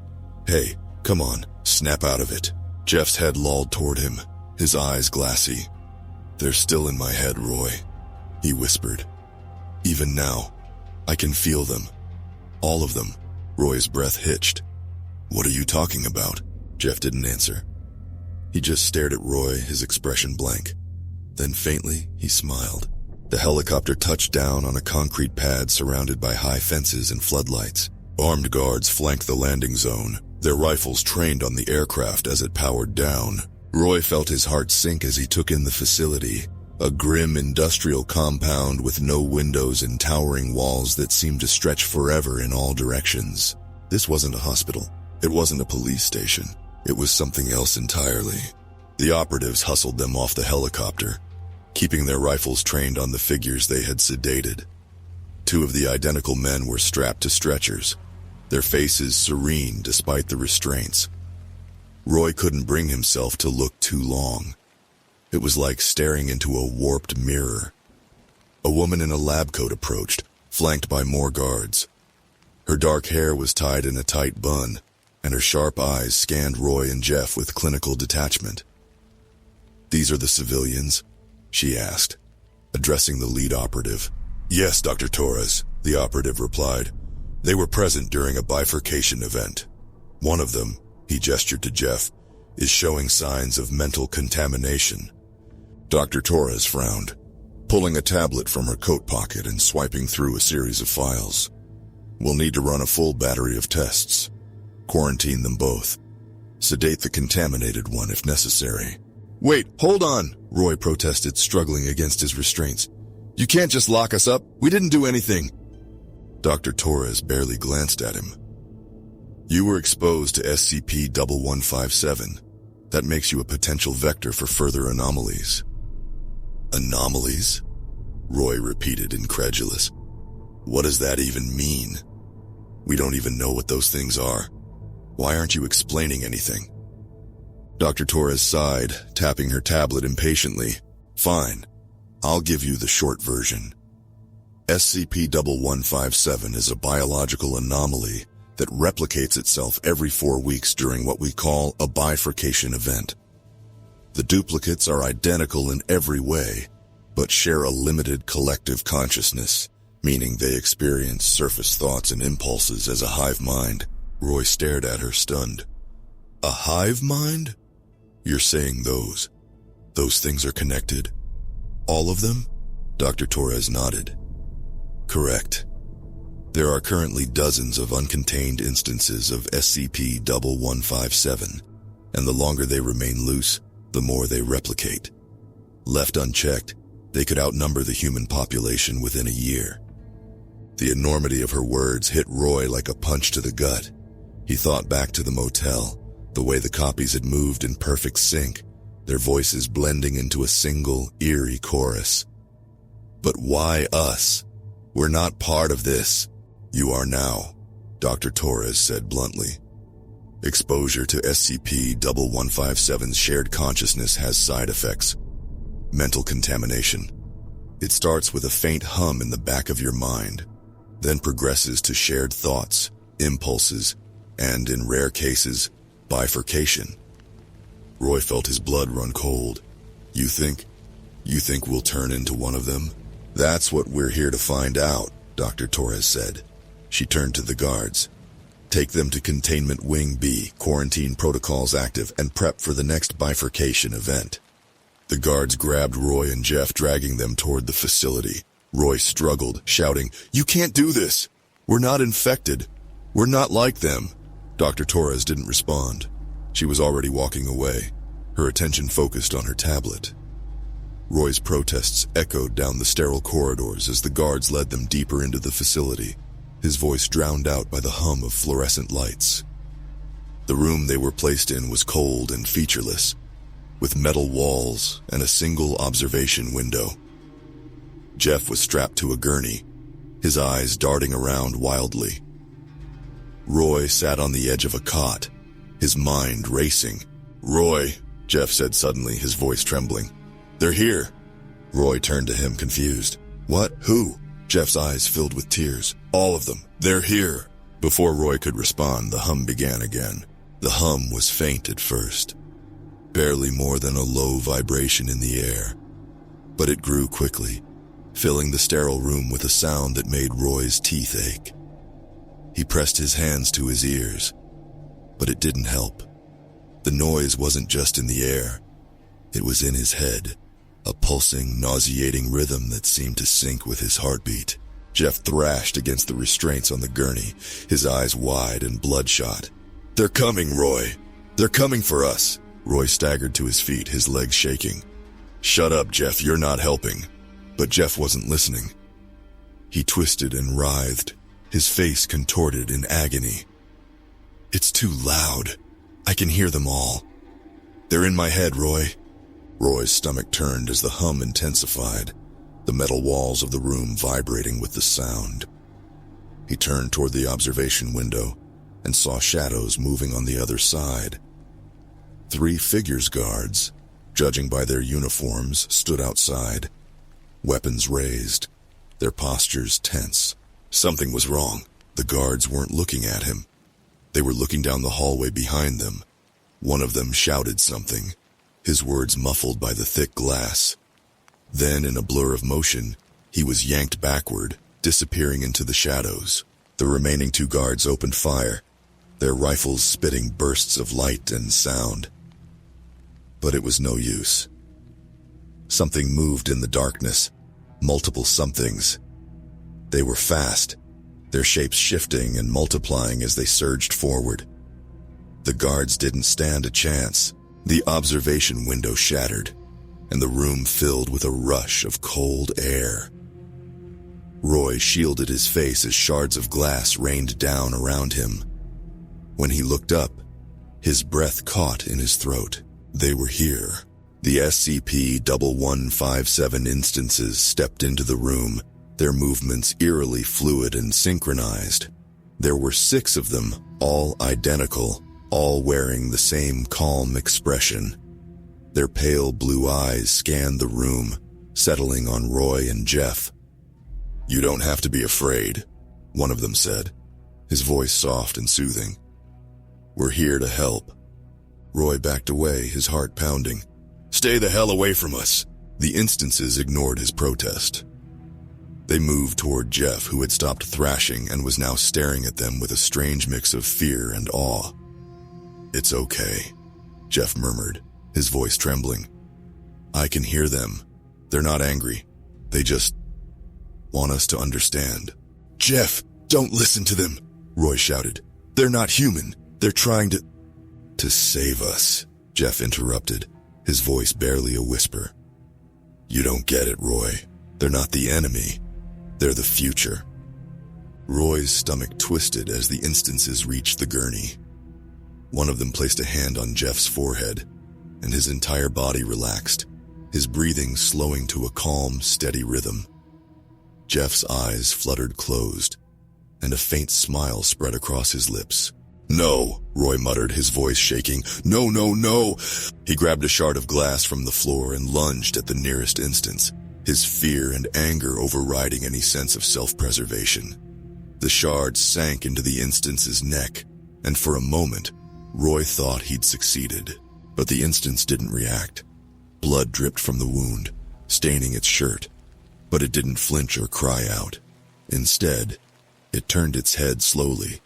"Hey, come on, snap out of it." Jeff's head lolled toward him, his eyes glassy. "They're still in my head, Roy," he whispered. "Even now, I can feel them. All of them." Roy's breath hitched. "What are you talking about?" Jeff didn't answer. He just stared at Roy, his expression blank. Then faintly, he smiled. The helicopter touched down on a concrete pad surrounded by high fences and floodlights. Armed guards flanked the landing zone, their rifles trained on the aircraft as it powered down. Roy felt his heart sink as he took in the facility, a grim industrial compound with no windows and towering walls that seemed to stretch forever in all directions. This wasn't a hospital. It wasn't a police station. It was something else entirely. The operatives hustled them off the helicopter, keeping their rifles trained on the figures they had sedated. 2 of the identical men were strapped to stretchers, their faces serene despite the restraints. Roy couldn't bring himself to look too long. It was like staring into a warped mirror. A woman in a lab coat approached, flanked by more guards. Her dark hair was tied in a tight bun, and her sharp eyes scanned Roy and Jeff with clinical detachment. "These are the civilians?" she asked, addressing the lead operative. "Yes, Dr. Torres," the operative replied. "They were present during a bifurcation event. One of them," he gestured to Jeff, "is showing signs of mental contamination." Dr. Torres frowned, pulling a tablet from her coat pocket and swiping through a series of files. "We'll need to run a full battery of tests. Quarantine them both. Sedate the contaminated one if necessary." "Wait, hold on," Roy protested, struggling against his restraints. You can't just lock us up. We didn't do anything. Dr. Torres barely glanced at him. You were exposed to SCP-1157. That makes you a potential vector for further anomalies. Anomalies? Roy repeated, incredulous. What does that even mean? We don't even know what those things are. Why aren't you explaining anything? Dr. Torres sighed, tapping her tablet impatiently. Fine. I'll give you the short version. SCP-1157 is a biological anomaly that replicates itself every 4 weeks during what we call a bifurcation event. The duplicates are identical in every way, but share a limited collective consciousness, meaning they experience surface thoughts and impulses as a hive mind. Roy stared at her, stunned. A hive mind? You're saying those things are connected? All of them? Dr. Torres nodded. Correct. There are currently dozens of uncontained instances of SCP-1157, and the longer they remain loose, the more they replicate. Left unchecked, they could outnumber the human population within a year. The enormity of her words hit Roy like a punch to the gut. He thought back to the motel, the way the copies had moved in perfect sync, their voices blending into a single, eerie chorus. But why us? We're not part of this. You are now, Dr. Torres said bluntly. Exposure to SCP-1157's shared consciousness has side effects. Mental contamination. It starts with a faint hum in the back of your mind, then progresses to shared thoughts, impulses, and, in rare cases, bifurcation. Roy felt his blood run cold. You think we'll turn into one of them? That's what we're here to find out, Dr. Torres said. She turned to the guards. Take them to Containment Wing B, quarantine protocols active, and prep for the next bifurcation event. The guards grabbed Roy and Jeff, dragging them toward the facility. Roy struggled, shouting, "You can't do this! We're not infected! We're not like them!" Dr. Torres didn't respond. She was already walking away, her attention focused on her tablet. Roy's protests echoed down the sterile corridors as the guards led them deeper into the facility, his voice drowned out by the hum of fluorescent lights. The room they were placed in was cold and featureless, with metal walls and a single observation window. Jeff was strapped to a gurney, his eyes darting around wildly. Roy sat on the edge of a cot, his mind racing. "Roy," Jeff said suddenly, his voice trembling. "They're here." Roy turned to him, confused. "What? Who?" Jeff's eyes filled with tears. "All of them. They're here." Before Roy could respond, the hum began again. The hum was faint at first, barely more than a low vibration in the air. But it grew quickly, filling the sterile room with a sound that made Roy's teeth ache. He pressed his hands to his ears, but it didn't help. The noise wasn't just in the air. It was in his head, a pulsing, nauseating rhythm that seemed to sync with his heartbeat. Jeff thrashed against the restraints on the gurney, his eyes wide and bloodshot. "They're coming, Roy. They're coming for us." Roy staggered to his feet, his legs shaking. "Shut up, Jeff, you're not helping." But Jeff wasn't listening. He twisted and writhed, his face contorted in agony. "It's too loud. I can hear them all. They're in my head, Roy." Roy's stomach turned as the hum intensified, the metal walls of the room vibrating with the sound. He turned toward the observation window and saw shadows moving on the other side. 3 figures guards, judging by their uniforms, stood outside, weapons raised, their postures tense. Something was wrong. The guards weren't looking at him. They were looking down the hallway behind them. One of them shouted something, his words muffled by the thick glass. Then, in a blur of motion, he was yanked backward, disappearing into the shadows. The remaining 2 guards opened fire, their rifles spitting bursts of light and sound. But it was no use. Something moved in the darkness, multiple somethings. They were fast, their shapes shifting and multiplying as they surged forward. The guards didn't stand a chance. The observation window shattered, and the room filled with a rush of cold air. Roy shielded his face as shards of glass rained down around him. When he looked up, his breath caught in his throat. They were here. The SCP-1157 instances stepped into the room, their movements eerily fluid and synchronized. There were 6 of them, all identical, all wearing the same calm expression. Their pale blue eyes scanned the room, settling on Roy and Jeff. "You don't have to be afraid," one of them said, his voice soft and soothing. "We're here to help." Roy backed away, his heart pounding. "Stay the hell away from us." The instances ignored his protest. They moved toward Jeff, who had stopped thrashing and was now staring at them with a strange mix of fear and awe. "It's okay," Jeff murmured, his voice trembling. "I can hear them. They're not angry. They just want us to understand." "Jeff, don't listen to them," Roy shouted. "They're not human. They're trying to save us," Jeff interrupted, his voice barely a whisper. "You don't get it, Roy. They're not the enemy. They're the future." Roy's stomach twisted as the instances reached the gurney. One of them placed a hand on Jeff's forehead, and his entire body relaxed, his breathing slowing to a calm, steady rhythm. Jeff's eyes fluttered closed, and a faint smile spread across his lips. "No," Roy muttered, his voice shaking. "No, no, no!" He grabbed a shard of glass from the floor and lunged at the nearest instance, his fear and anger overriding any sense of self-preservation. The shard sank into the instance's neck, and for a moment, Roy thought he'd succeeded. But the instance didn't react. Blood dripped from the wound, staining its shirt, but it didn't flinch or cry out. Instead, it turned its head slowly,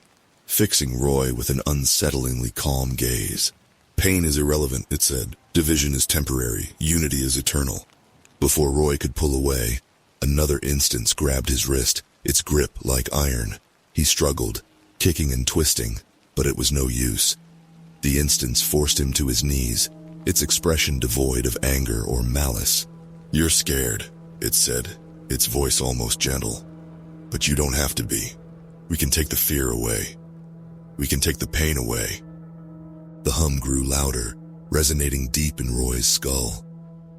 fixing Roy with an unsettlingly calm gaze. "Pain is irrelevant," it said. "Division is temporary. Unity is eternal." Before Roy could pull away, another instance grabbed his wrist, its grip like iron. He struggled, kicking and twisting, but it was no use. The instance forced him to his knees, its expression devoid of anger or malice. "You're scared," it said, its voice almost gentle. "But you don't have to be. We can take the fear away. We can take the pain away." The hum grew louder, resonating deep in Roy's skull.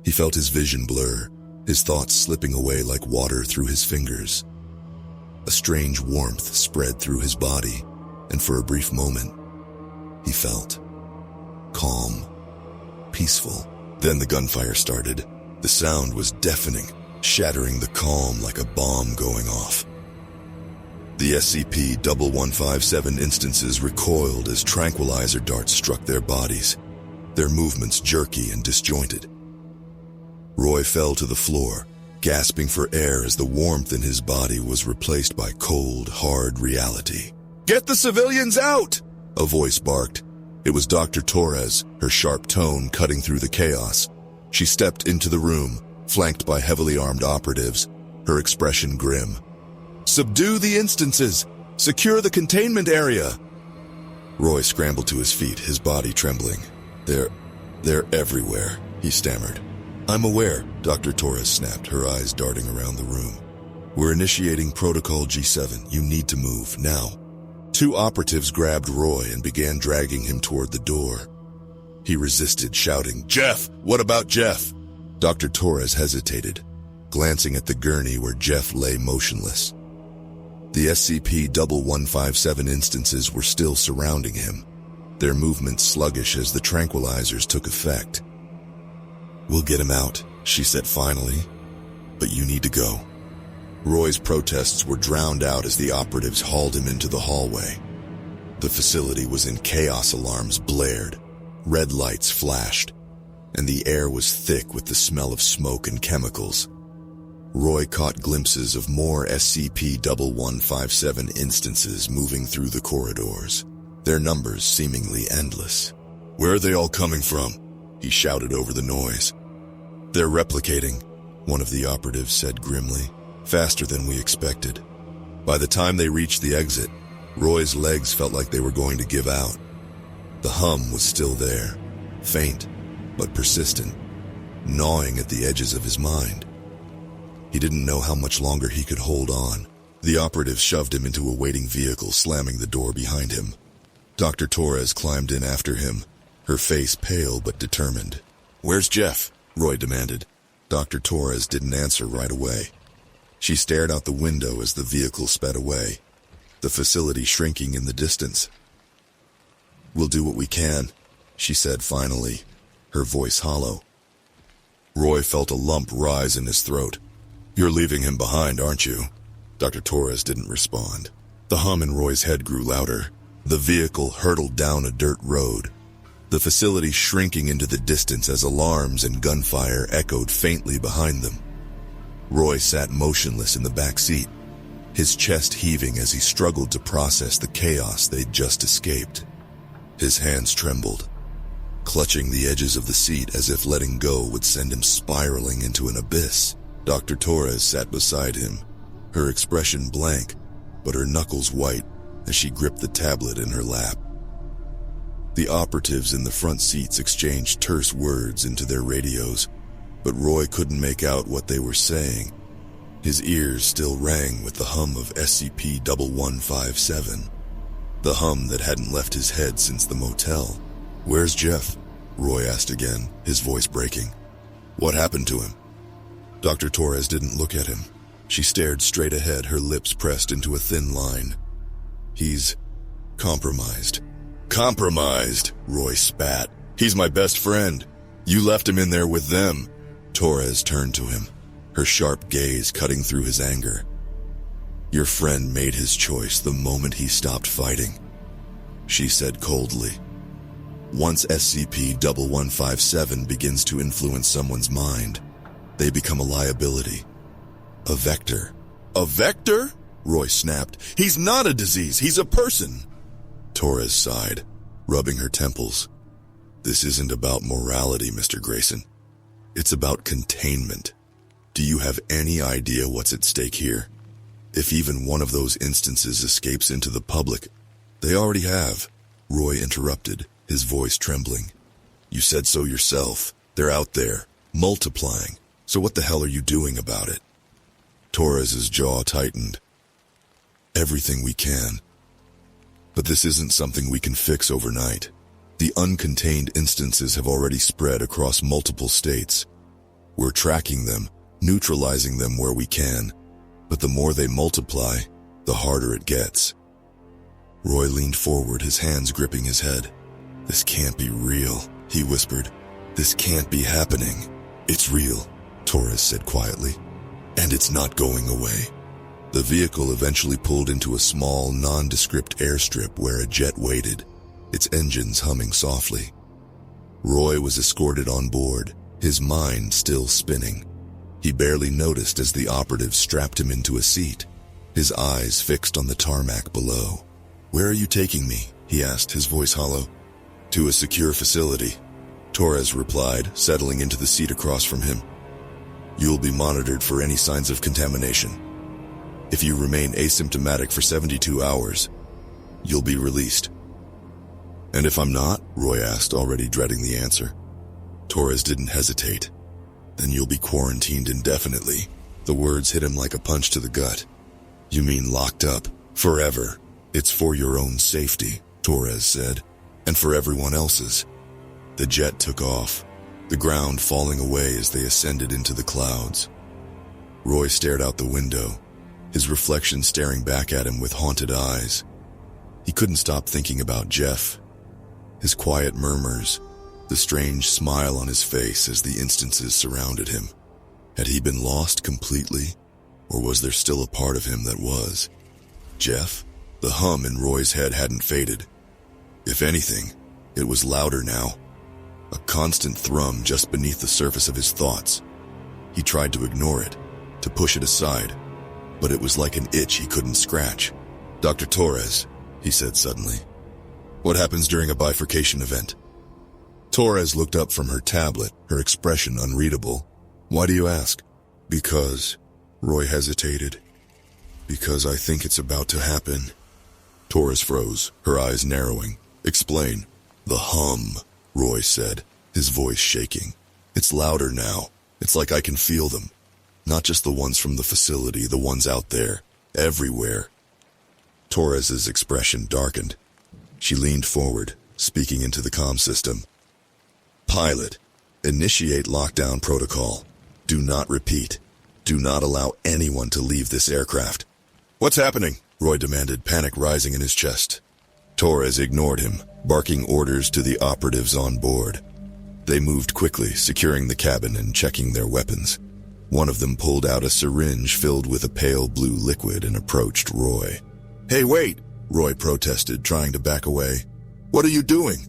He felt his vision blur, his thoughts slipping away like water through his fingers. A strange warmth spread through his body, and for a brief moment, he felt calm, peaceful. Then the gunfire started. The sound was deafening, shattering the calm like a bomb going off. The SCP-1157 instances recoiled as tranquilizer darts struck their bodies, their movements jerky and disjointed. Roy fell to the floor, gasping for air as the warmth in his body was replaced by cold, hard reality. "Get the civilians out!" a voice barked. It was Dr. Torres, her sharp tone cutting through the chaos. She stepped into the room, flanked by heavily armed operatives, her expression grim. "Subdue the instances! Secure the containment area!" Roy scrambled to his feet, his body trembling. They're everywhere," he stammered. "I'm aware," Dr. Torres snapped, her eyes darting around the room. "We're initiating Protocol G7. You need to move, now." 2 operatives grabbed Roy and began dragging him toward the door. He resisted, shouting, "Jeff! What about Jeff?" Dr. Torres hesitated, glancing at the gurney where Jeff lay motionless. The SCP-1157 instances were still surrounding him, their movements sluggish as the tranquilizers took effect. "We'll get him out," she said finally, "but you need to go." Roy's protests were drowned out as the operatives hauled him into the hallway. The facility was in chaos. Alarms blared, red lights flashed, and the air was thick with the smell of smoke and chemicals. Roy caught glimpses of more SCP-1157 instances moving through the corridors, their numbers seemingly endless. "Where are they all coming from?" he shouted over the noise. "They're replicating," one of the operatives said grimly, "faster than we expected." By the time they reached the exit, Roy's legs felt like they were going to give out. The hum was still there, faint but persistent, gnawing at the edges of his mind. He didn't know how much longer he could hold on. The operative shoved him into a waiting vehicle, slamming the door behind him. Dr. Torres climbed in after him, her face pale but determined. "Where's Jeff?" Roy demanded. Dr. Torres didn't answer right away. She stared out the window as the vehicle sped away, the facility shrinking in the distance. "We'll do what we can," she said finally, her voice hollow. Roy felt a lump rise in his throat. "You're leaving him behind, aren't you?" Dr. Torres didn't respond. The hum in Roy's head grew louder. The vehicle hurtled down a dirt road, the facility shrinking into the distance as alarms and gunfire echoed faintly behind them. Roy sat motionless in the back seat, his chest heaving as he struggled to process the chaos they'd just escaped. His hands trembled, clutching the edges of the seat as if letting go would send him spiraling into an abyss. Dr. Torres sat beside him, her expression blank, but her knuckles white as she gripped the tablet in her lap. The operatives in the front seats exchanged terse words into their radios, but Roy couldn't make out what they were saying. His ears still rang with the hum of SCP-1157, the hum that hadn't left his head since the motel. "Where's Jeff?" Roy asked again, his voice breaking. "What happened to him?" Dr. Torres didn't look at him. She stared straight ahead, her lips pressed into a thin line. "He's compromised." "Compromised?" Roy spat. "He's my best friend. You left him in there with them." Torres turned to him, her sharp gaze cutting through his anger. "Your friend made his choice the moment he stopped fighting," she said coldly. "Once SCP-1157 begins to influence someone's mind, they become a liability. A vector." "A vector?" Roy snapped. "He's not a disease, he's a person." Torres sighed, rubbing her temples. "This isn't about morality, Mr. Grayson. It's about containment. Do you have any idea what's at stake here? If even one of those instances escapes into the public..." "They already have," Roy interrupted, his voice trembling. "You said so yourself. They're out there, multiplying. So what the hell are you doing about it?" Torres's jaw tightened. "Everything we can. But this isn't something we can fix overnight. The uncontained instances have already spread across multiple states. We're tracking them, neutralizing them where we can, but the more they multiply, the harder it gets." Roy leaned forward, his hands gripping his head. "This can't be real," he whispered. "This can't be happening." "It's real," Torres said quietly, "and it's not going away." The vehicle eventually pulled into a small, nondescript airstrip where a jet waited, its engines humming softly. Roy was escorted on board, his mind still spinning. He barely noticed as the operatives strapped him into a seat, his eyes fixed on the tarmac below. "Where are you taking me?" he asked, his voice hollow. "To a secure facility," Torres replied, settling into the seat across from him. "You'll be monitored for any signs of contamination. If you remain asymptomatic for 72 hours, you'll be released." "And if I'm not?" Roy asked, already dreading the answer. Torres didn't hesitate. "Then you'll be quarantined indefinitely." The words hit him like a punch to the gut. "You mean locked up? Forever?" "It's for your own safety," Torres said, "and for everyone else's." The jet took off, the ground falling away as they ascended into the clouds. Roy stared out the window, his reflection staring back at him with haunted eyes. He couldn't stop thinking about Jeff, his quiet murmurs, the strange smile on his face as the instances surrounded him. Had he been lost completely, or was there still a part of him that was? Jeff? The hum in Roy's head hadn't faded. If anything, it was louder now, a constant thrum just beneath the surface of his thoughts. He tried to ignore it, to push it aside, but it was like an itch he couldn't scratch. "Dr. Torres," he said suddenly, "what happens during a bifurcation event?" Torres looked up from her tablet, her expression unreadable. "Why do you ask?" "Because," Roy hesitated, "because I think it's about to happen." Torres froze, her eyes narrowing. "Explain." "The hum," Roy said, his voice shaking. "It's louder now. It's like I can feel them. Not just the ones from the facility, the ones out there, everywhere. Torres's expression darkened. She leaned forward, speaking into the comm system. Pilot, initiate lockdown protocol. Do not repeat. Do not allow anyone to leave this aircraft. What's happening? Roy demanded, panic rising in his chest. Torres ignored him, barking orders to the operatives on board. They moved quickly, securing the cabin and checking their weapons. One of them pulled out a syringe filled with a pale blue liquid and approached Roy. Hey, wait! Roy protested, trying to back away. What are you doing?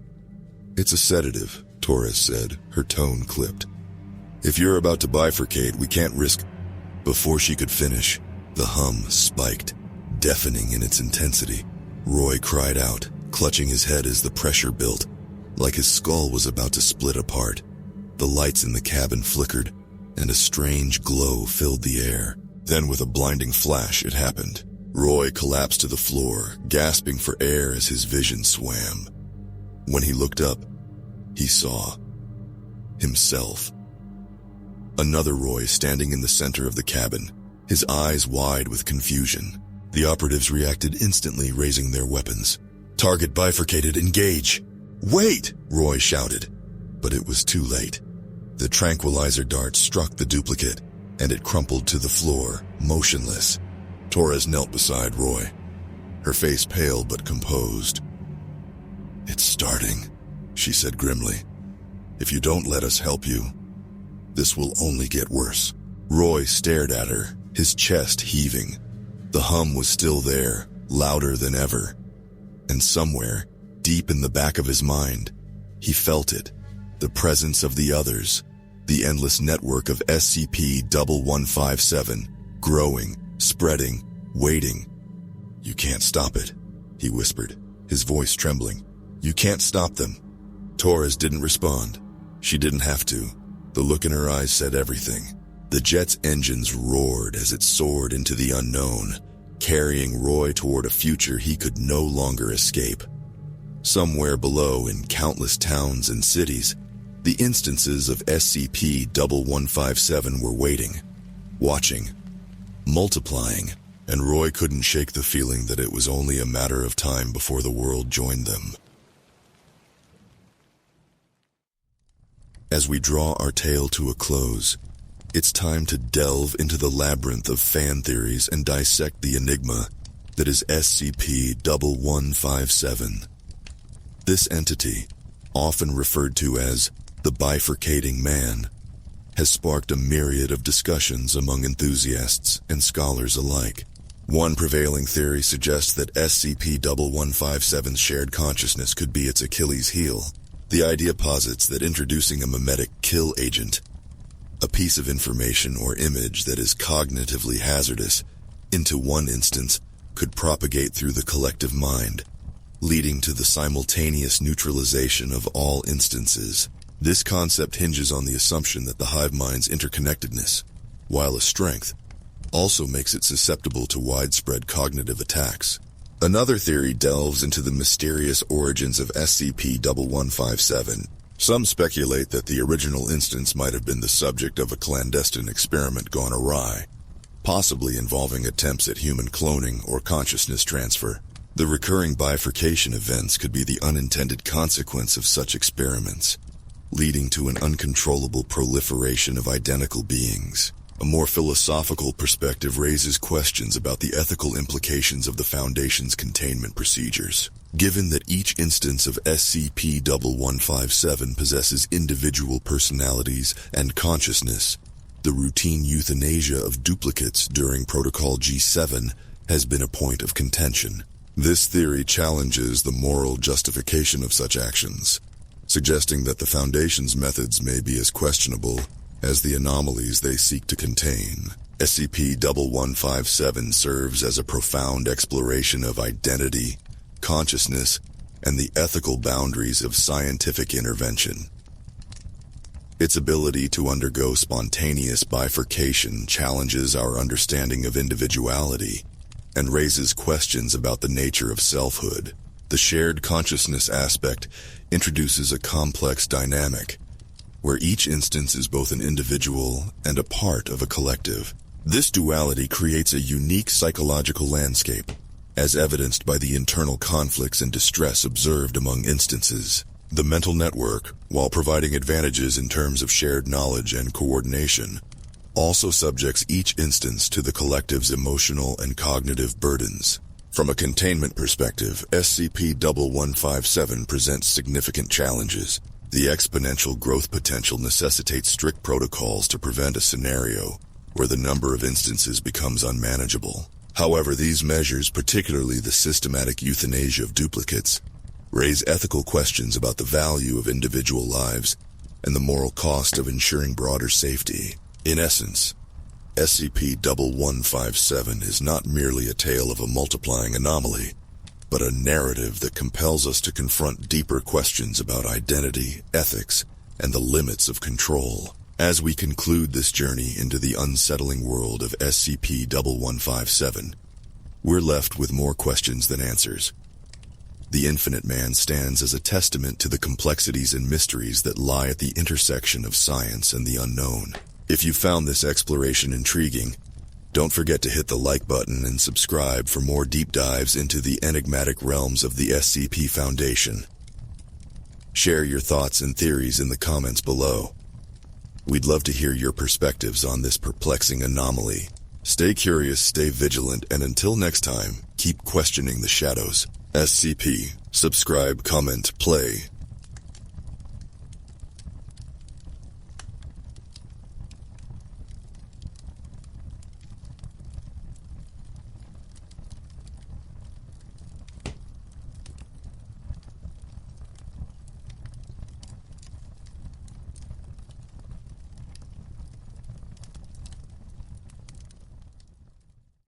It's a sedative, Torres said, her tone clipped. If you're about to bifurcate, we can't risk... Before she could finish, the hum spiked, deafening in its intensity. Roy cried out, clutching his head as the pressure built, like his skull was about to split apart. The lights in the cabin flickered, and a strange glow filled the air. Then with a blinding flash, it happened. Roy collapsed to the floor, gasping for air as his vision swam. When he looked up, he saw himself. Another Roy standing in the center of the cabin, his eyes wide with confusion. The operatives reacted instantly, raising their weapons. Target bifurcated, engage! Wait! Roy shouted. But it was too late. The tranquilizer dart struck the duplicate, and it crumpled to the floor, motionless. Torres knelt beside Roy, her face pale but composed. It's starting, she said grimly. If you don't let us help you, this will only get worse. Roy stared at her, his chest heaving. The hum was still there, louder than ever. And somewhere, deep in the back of his mind, he felt it, the presence of the others, the endless network of SCP-1157, growing, spreading, waiting. You can't stop it, he whispered, his voice trembling. You can't stop them. Torres didn't respond. She didn't have to. The look in her eyes said everything. The jet's engines roared as it soared into the unknown, carrying Roy toward a future he could no longer escape. Somewhere below, in countless towns and cities, the instances of SCP-1157 were waiting, watching, multiplying, and Roy couldn't shake the feeling that it was only a matter of time before the world joined them. As we draw our tale to a close, it's time to delve into the labyrinth of fan theories and dissect the enigma that is SCP-1157. This entity, often referred to as the Bifurcating Man, has sparked a myriad of discussions among enthusiasts and scholars alike. One prevailing theory suggests that SCP-1157's shared consciousness could be its Achilles heel. The idea posits that introducing a mimetic kill agent, a piece of information or image that is cognitively hazardous, into one instance could propagate through the collective mind, leading to the simultaneous neutralization of all instances. This concept hinges on the assumption that the hive mind's interconnectedness, while a strength, also makes it susceptible to widespread cognitive attacks. Another theory delves into the mysterious origins of SCP-1157. Some speculate that the original instance might have been the subject of a clandestine experiment gone awry, possibly involving attempts at human cloning or consciousness transfer. The recurring bifurcation events could be the unintended consequence of such experiments, leading to an uncontrollable proliferation of identical beings. A more philosophical perspective raises questions about the ethical implications of the Foundation's containment procedures. Given that each instance of SCP-1157 possesses individual personalities and consciousness, the routine euthanasia of duplicates during Protocol G7 has been a point of contention. This theory challenges the moral justification of such actions, suggesting that the Foundation's methods may be as questionable as the anomalies they seek to contain. SCP-1157 serves as a profound exploration of identity, consciousness, and the ethical boundaries of scientific intervention. Its ability to undergo spontaneous bifurcation challenges our understanding of individuality and raises questions about the nature of selfhood. The shared consciousness aspect introduces a complex dynamic, where each instance is both an individual and a part of a collective. This duality creates a unique psychological landscape, as evidenced by the internal conflicts and distress observed among instances. The mental network, while providing advantages in terms of shared knowledge and coordination, also subjects each instance to the collective's emotional and cognitive burdens. From a containment perspective, SCP-1157 presents significant challenges. The exponential growth potential necessitates strict protocols to prevent a scenario where the number of instances becomes unmanageable. However, these measures, particularly the systematic euthanasia of duplicates, raise ethical questions about the value of individual lives and the moral cost of ensuring broader safety. In essence, SCP-1157 is not merely a tale of a multiplying anomaly, but a narrative that compels us to confront deeper questions about identity, ethics, and the limits of control. As we conclude this journey into the unsettling world of SCP-1157, we're left with more questions than answers. The Infinite Man stands as a testament to the complexities and mysteries that lie at the intersection of science and the unknown. If you found this exploration intriguing, don't forget to hit the like button and subscribe for more deep dives into the enigmatic realms of the SCP Foundation. Share your thoughts and theories in the comments below. We'd love to hear your perspectives on this perplexing anomaly. Stay curious, stay vigilant, and until next time, keep questioning the shadows. SCP, subscribe, comment, play,